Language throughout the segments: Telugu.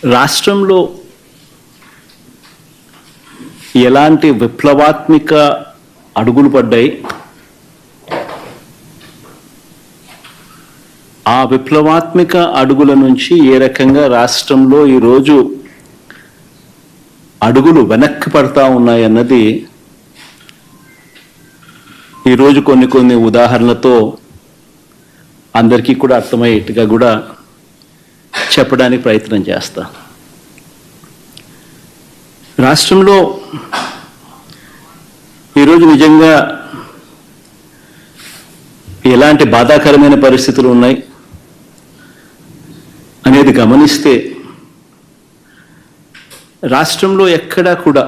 రాష్ట్రంలో ఎలాంటి విప్లవాత్మక అడుగులు పడ్డాయి, ఆ విప్లవాత్మక అడుగుల నుంచి ఏ రకంగా రాష్ట్రంలో ఈరోజు అడుగులు వెనక్కి పడతా ఉన్నాయన్నది ఈరోజు కొన్ని ఉదాహరణలతో అందరికీ కూడా అర్థమయ్యేట్టుగా కూడా చెప్పడానికి ప్రయత్నం చేస్తా. రాష్ట్రంలో ఈరోజు నిజంగా ఎలాంటి బాధాకరమైన పరిస్థితులు ఉన్నాయి అనేది గమనిస్తే, రాష్ట్రంలో ఎక్కడా కూడా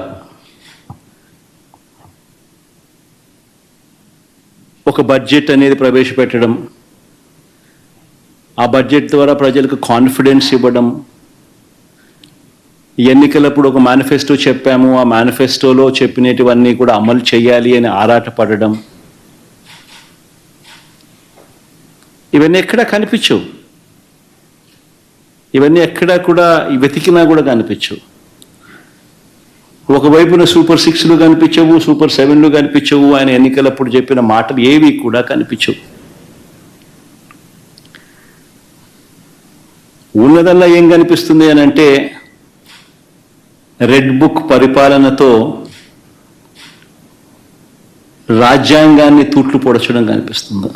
ఒక బడ్జెట్ అనేది ప్రవేశపెట్టడం, ఆ బడ్జెట్ ద్వారా ప్రజలకు కాన్ఫిడెన్స్ ఇవ్వడం, ఎన్నికలప్పుడు ఒక మేనిఫెస్టో చెప్పాము, ఆ మేనిఫెస్టోలో చెప్పినటువన్నీ కూడా అమలు చేయాలి అని ఆరాటపడడం, ఇవన్నీ ఎక్కడా కనిపించవు. ఇవన్నీ ఎక్కడా కూడా వెతికినా కూడా కనిపించవు. ఒకవైపున సూపర్ 6లు కనిపించవు, సూపర్ 7లు కనిపించవు, ఆయన ఎన్నికలప్పుడు చెప్పిన మాటలు ఏవి కూడా కనిపించవు. ఉన్నదల్లా ఏం కనిపిస్తుంది అని అంటే, రెడ్ బుక్ పరిపాలనతో రాజ్యాంగాన్ని తూట్లు పొడచడం కనిపిస్తుంది.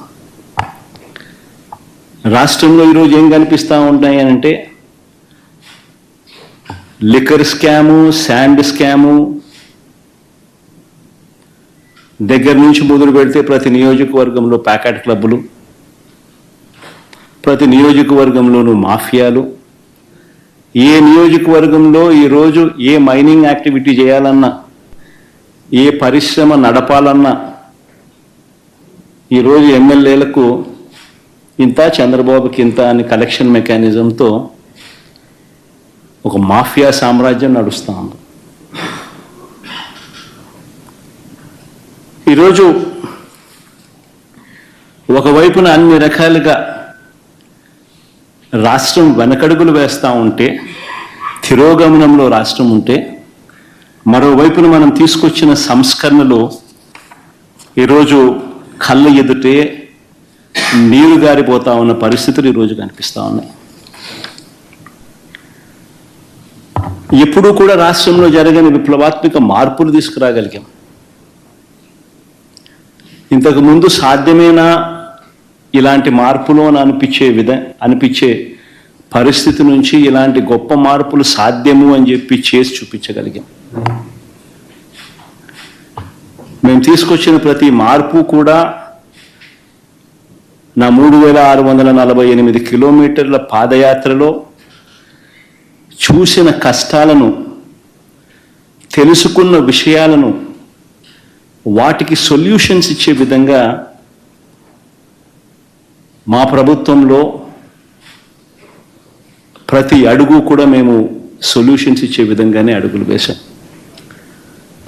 రాష్ట్రంలో ఈరోజు ఏం కనిపిస్తూ ఉంటాయి అని అంటే, లిక్కర్ స్కాము, శాండ్ స్కాము దగ్గర నుంచి మొదలు పెడితే ప్రతి నియోజకవర్గంలో ప్యాకెట్ క్లబ్బులు, ప్రతి నియోజకవర్గంలోనూ మాఫియాలు, ఏ నియోజకవర్గంలో ఈరోజు ఏ మైనింగ్ యాక్టివిటీ చేయాలన్నా, ఏ పరిశ్రమ నడపాలన్నా ఈరోజు ఎమ్మెల్యేలకు ఇంత, చంద్రబాబుకి ఇంత అని కలెక్షన్ మెకానిజంతో ఒక మాఫియా సామ్రాజ్యం నడుస్తూ ఉంది. ఈరోజు ఒకవైపున అన్ని రకాలుగా రాష్ట్రం వెనకడుగులు వేస్తూ ఉంటే, తిరోగమనంలో రాష్ట్రం ఉంటే, మరోవైపున మనం తీసుకొచ్చిన సంస్కరణలు ఈరోజు కళ్ళ ఎదుటే నీరు గారిపోతా ఉన్న పరిస్థితులు ఈరోజు కనిపిస్తూ ఉన్నాయి. ఎప్పుడూ కూడా రాష్ట్రంలో జరగని విప్లవాత్మక మార్పులు తీసుకురాగలిగాం. ఇంతకుముందు సాధ్యమేనా ఇలాంటి మార్పులు అని అనిపించే పరిస్థితి నుంచి ఇలాంటి గొప్ప మార్పులు సాధ్యము అని చెప్పి చేసి చూపించగలిగాం. మేము తీసుకొచ్చిన ప్రతి మార్పు కూడా నా 3648 కిలోమీటర్ల పాదయాత్రలో చూసిన కష్టాలను, తెలుసుకున్న విషయాలను, వాటికి సొల్యూషన్స్ ఇచ్చే విధంగా మా ప్రభుత్వంలో ప్రతి అడుగు కూడా మేము సొల్యూషన్స్ ఇచ్చే విధంగానే అడుగులు వేశాం.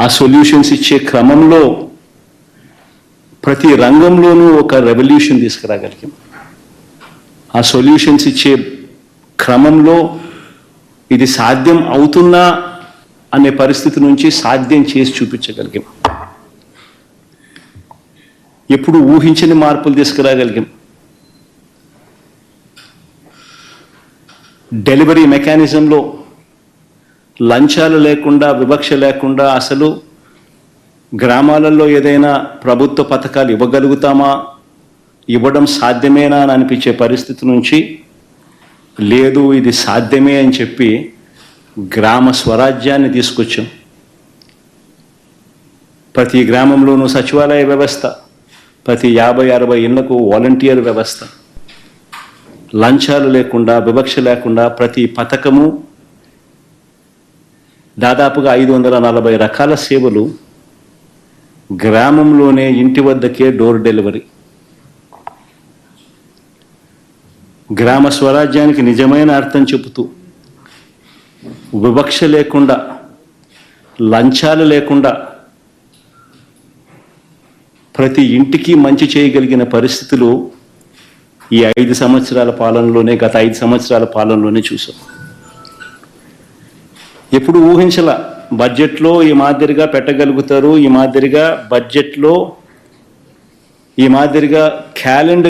ఆ సొల్యూషన్స్ ఇచ్చే క్రమంలో ప్రతి రంగంలోనూ ఒక రెవల్యూషన్ తీసుకురాగలిగాం. ఆ సొల్యూషన్స్ ఇచ్చే క్రమంలో ఇది సాధ్యం అవుతుందా అనే పరిస్థితి నుంచి సాధ్యం చేసి చూపించగలిగాం. ఎప్పుడు ఊహించని మార్పులు తీసుకురాగలిగాం. డెలివరీ మెకానిజంలో లంచాలు లేకుండా, వివక్ష లేకుండా అసలు గ్రామాలలో ఏదైనా ప్రభుత్వ పథకాలు ఇవ్వగలుగుతామా, ఇవ్వడం సాధ్యమేనా అని అనిపించే పరిస్థితి నుంచి, లేదు ఇది సాధ్యమే అని చెప్పి గ్రామ స్వరాజ్యాన్ని తీసుకొచ్చాం. ప్రతి గ్రామంలోనూ సచివాలయ వ్యవస్థ, ప్రతి 50-60 ఇళ్లకు వాలంటీర్ వ్యవస్థ, లంచాలు లేకుండా, వివక్ష లేకుండా ప్రతి పథకము, దాదాపుగా 540 రకాల సేవలు గ్రామంలోనే ఇంటి వద్దకే డోర్ డెలివరీ. గ్రామ స్వరాజ్యానికి నిజమైన అర్థం చెబుతూ, వివక్ష లేకుండా, లంచాలు లేకుండా ప్రతి ఇంటికి మంచి చేయగలిగిన పరిస్థితులు ఈ 5 సంవత్సరాల పాలనలోనే, గత 5 సంవత్సరాల పాలనలోనే చూసాం. ఎప్పుడు ఊహించలా బడ్జెట్లో ఈ మాదిరిగా పెట్టగలుగుతారు, ఈ మాదిరిగా బడ్జెట్లో ఈ మాదిరిగా క్యాలెండర్